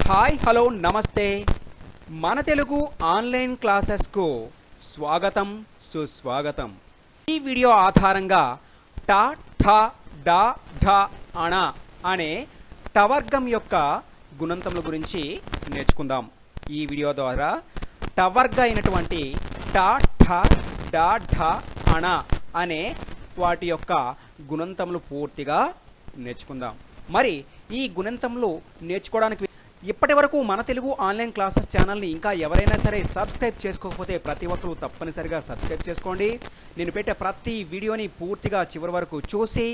Hi hello నమస్తే మన Telugu online క్లాసెస్కు స్వాగతం సుస్వాగతం. ఈ వీడియో ఆధారంగా టా ఠా డా ఢ అణ అనే టవర్గం యొక్క గుణంతముల గురించి నేర్చుకుందాం. ఈ వీడియో ద్వారా టవర్గ అయినటువంటి టా ఠ డా ఢ అణ అనే వాటి యొక్క గుణంతములు పూర్తిగా నేర్చుకుందాం. మరి ఈ గుణంతములు నేర్చుకోవడానికి ఇప్పటి వరకు మన తెలుగు ఆన్లైన్ క్లాసెస్ ఛానల్ని ఇంకా ఎవరైనా సరే సబ్స్క్రైబ్ చేసుకోకపోతే ప్రతి ఒక్కరూ తప్పనిసరిగా సబ్స్క్రైబ్ చేసుకోండి. నేను పెట్టే ప్రతి వీడియోని పూర్తిగా చివరి వరకు చూసి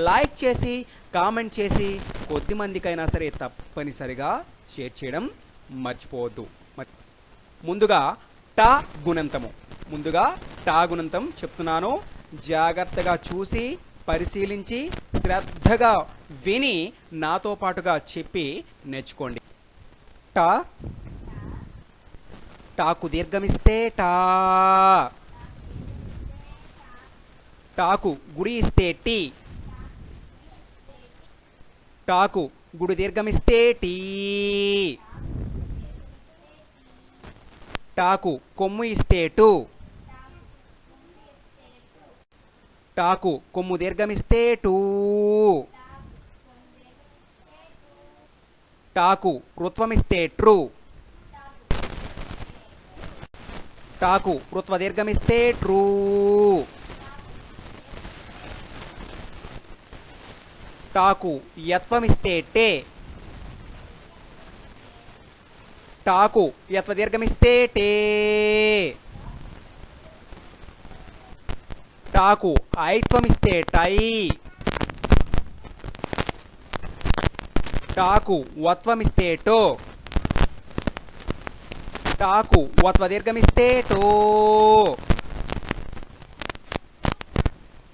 లైక్ చేసి కామెంట్ చేసి కొద్ది మందికైనా సరే తప్పనిసరిగా షేర్ చేయడం మర్చిపోవద్దు. ముందుగా టా గుణంతం చెప్తున్నాను. జాగ్రత్తగా చూసి పరిశీలించి శ్రద్ధగా విని నాతో పాటుగా చెప్పి నేర్చుకోండి. టా టాకు దీర్ఘమిస్తే టా, టాకు గుడి ఇస్తే టీ, టాకు గుడి దీర్ఘమిస్తే టీ, టాకు కొమ్ము ఇస్తే టు, టాకు కొమ్ము దీర్ఘమిస్తే టూ, టాకు రుత్వమిస్తే ట్రూ, టాకు రుత్వ దీర్ఘమిస్తే ట్రూ, టాకు యత్వమిస్తే టే, టాకు యత్వ దీర్ఘమిస్తే టే, టాకు ఐత్వమిస్తే టై, టాకు వత్వమిస్తే టో, టాకు వత్వ దీర్ఘమిస్తే టో,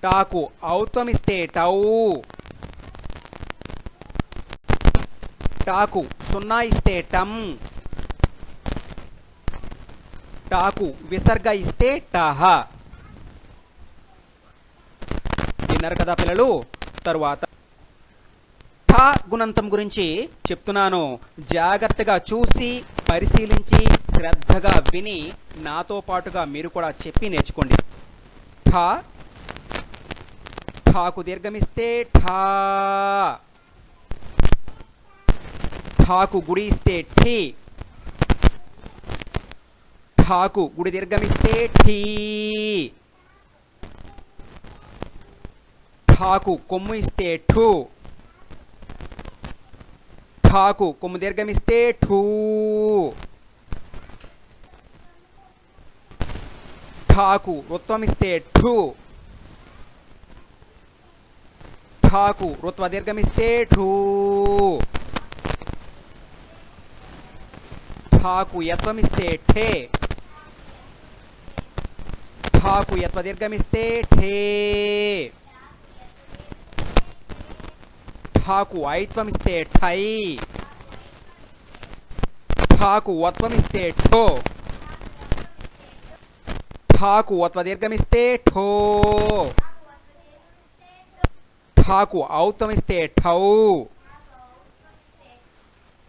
టాకు ఔత్వమిస్తే టౌ, టాకు సున్నా ఇస్తే టం, టాకు విసర్గ ఇస్తే టహ. విన్నారు కదా పిల్లలు. తరువాత ఠా గుణంతం గురించి చెప్తున్నాను. జాగ్రత్తగా చూసి పరిశీలించి శ్రద్ధగా విని నాతో పాటుగా మీరు కూడా చెప్పి నేర్చుకోండి. ఠా ఠాకు దీర్ఘమిస్తే ఠా, ఠాకు గుడి ఇస్తే ఠీ, ఠాకు గుడి దీర్ఘమిస్తే ఠీ, ఠాకు కొమ్ము ఇస్తే ఠూ, ఠాకు కొమ్ము దీర్ఘమిస్తే ఠూ, ఠాకు రుత్వమిస్తే ఠూ, ఠాకు రుత్వ దీర్ఘమిస్తే ఠూ, ఠాకు యత్వమిస్తే ఠే, ఠాకు యత్వ దీర్ఘమిస్తే ఠే, ఠాకు ఐత్వమిస్తే ఠై, ఠాకు వత్వమిస్తే ఠో, ఠాకు వత్వ దీర్ఘమిస్తే ఠో, ఠాకు ఔత్వమిస్తే ఠౌ,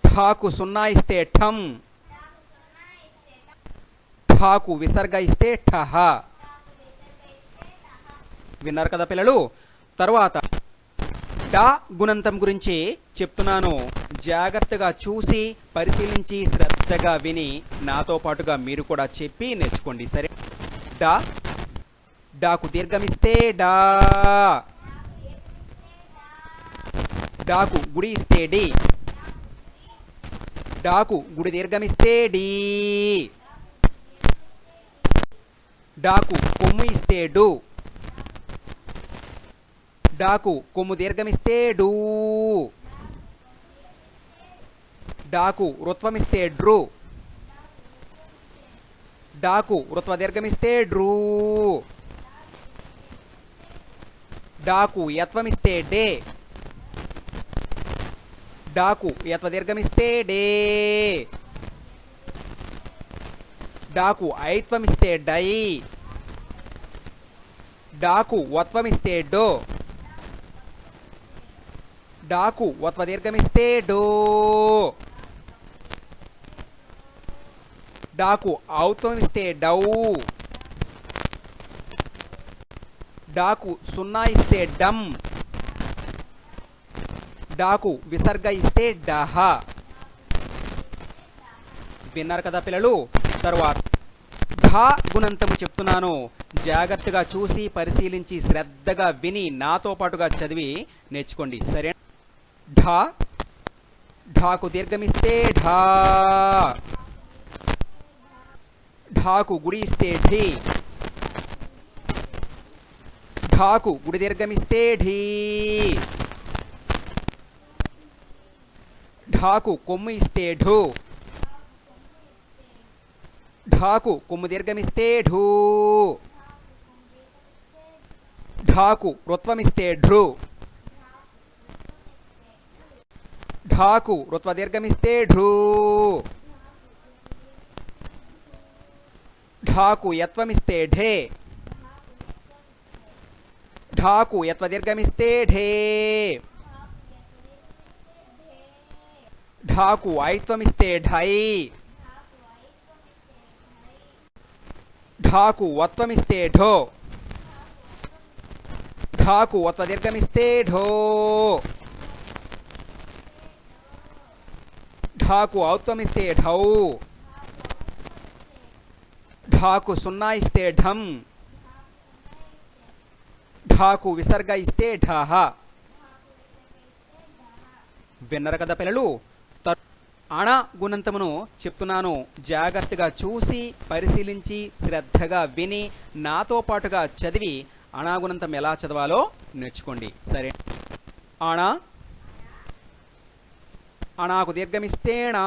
ఠాకు సున్నా ఇస్తే ఠం, ఠాకు విసర్గ ఇస్తే ఠహ. విన్నారు కదా పిల్లలు. తరువాత డా గుణంతం గురించి చెప్తున్నాను. జాగ్రత్తగా చూసి పరిశీలించి శ్రద్ధగా విని నాతో పాటుగా మీరు కూడా చెప్పి నేర్చుకోండి. సరే. డా డాకు దీర్ఘమిస్తే డా, డాకు గుడి ఇస్తే డి, డాకు గుడి దీర్ఘమిస్తే డి, డాకు కొమ్ము ఇస్తే డు, డాకు కొమ్ము దీర్ఘమిస్తే డూ, డాకు రుత్వమిస్తే డ్రూ, డాకు రుత్వ దీర్ఘమిస్తే డ్రూ, డాకు యత్వమిస్తే డే, డాకు యత్వ దీర్ఘమిస్తే డే, డాకు ఐత్వమిస్తే డై, డాకు వత్వమిస్తే డో, డాకు వత్వ దీర్ఘమిస్తే డో, డాకు ఔత్వం ఇస్తే డౌ, డాకు సున్నా ఇస్తే డమ్, డాకు విసర్గ ఇస్తే డహ. విన్నారు కదా పిల్లలు. తరువాత ఢా గుణంతము చెప్తున్నాను, జాగ్రత్తగా చూసి పరిశీలించి శ్రద్ధగా విని నాతో పాటుగా చదివి నేర్చుకోండి. సరే. ఢా, ఢాకు దీర్ఘమిస్తే ఢా, ఢాకు గుడి ఇస్తే ఢీ, ఢాకు గుడి దీర్ఘమిస్తే ఢీ, ఢాకు కొమ్ము ఇస్తే ఢూ, ఢాకు కొమ్ము దీర్ఘమిస్తే ఢూ, ఢాకు రుత్వమిస్తే ఢృ, ఢాకు రుత్వ దీర్ఘమిస్తే ఢృ, ఢాకు యత్వమిస్తే ఢే, ఢాకు యత్వ దీర్ఘమిస్తే ఢే, ఢాకు ఐత్వమిస్తే ఢై, ఢాకు వత్వమిస్తే ఢో, ఢాకు వత్వ దీర్ఘమిస్తే ఢో, ఢాకు ఔత్వమిస్తే ఢౌ, ఢాకు సున్నా ఇస్తే ఢమ్, ఢాకు విసర్గ ఇస్తే ఢహ. విన్నరు కదా పిల్లలు. అణ గుణంతమును చెప్తున్నాను, జాగ్రత్తగా చూసి పరిశీలించి శ్రద్ధగా విని నాతో పాటుగా చదివి అణాగుణంతం ఎలా చదవాలో నేర్చుకోండి. సరే. అణ, అణాకు దీర్ఘమిస్తే ణా,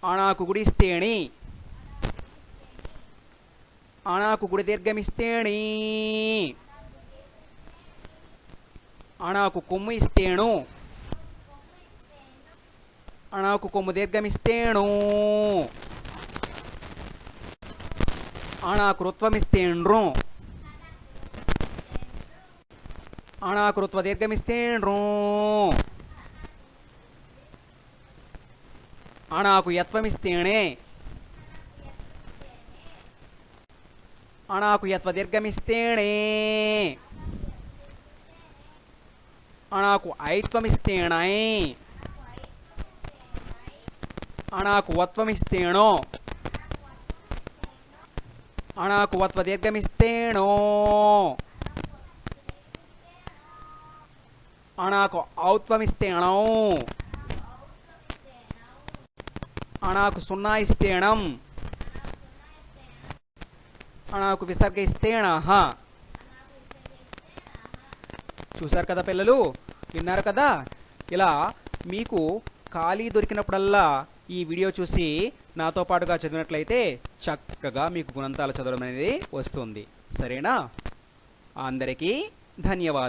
అణాకు గుడిస్తే ణి, అణాకు గుడి దీర్ఘమిస్తే ణీ, అణాకు కొమ్ము ఇస్తేణు, అణాకు కొమ్ము దీర్ఘమిస్తేణు, అణాకు రుత్వమిస్తేండ్రు, అణాకు రుత్వ దీర్ఘమిస్తేండ్రు, అణాకు యత్వమిస్తేణే, అణాకు యత్వ దీర్ఘమిస్తేణే, అణాకు ఐత్వమిస్తేణై, అణాకు వత్వమిస్తేణో, అణాకు వత్వ దీర్ఘమిస్తేణో, అణాకు ఔత్వమిస్తేణౌ, అణాకు సున్నా ఇస్తేణం, అణాకు విసర్గ ఇస్తేణః. చూశారు కదా పిల్లలు. విన్నారు కదా. ఇలా మీకు ఖాళీ దొరికినప్పుడల్లా ఈ వీడియో చూసి నాతో పాటుగా చదివినట్లయితే చక్కగా మీకు గుణంతాలు చదవడం అనేది వస్తుంది. సరేనా. అందరికీ ధన్యవాదాలు.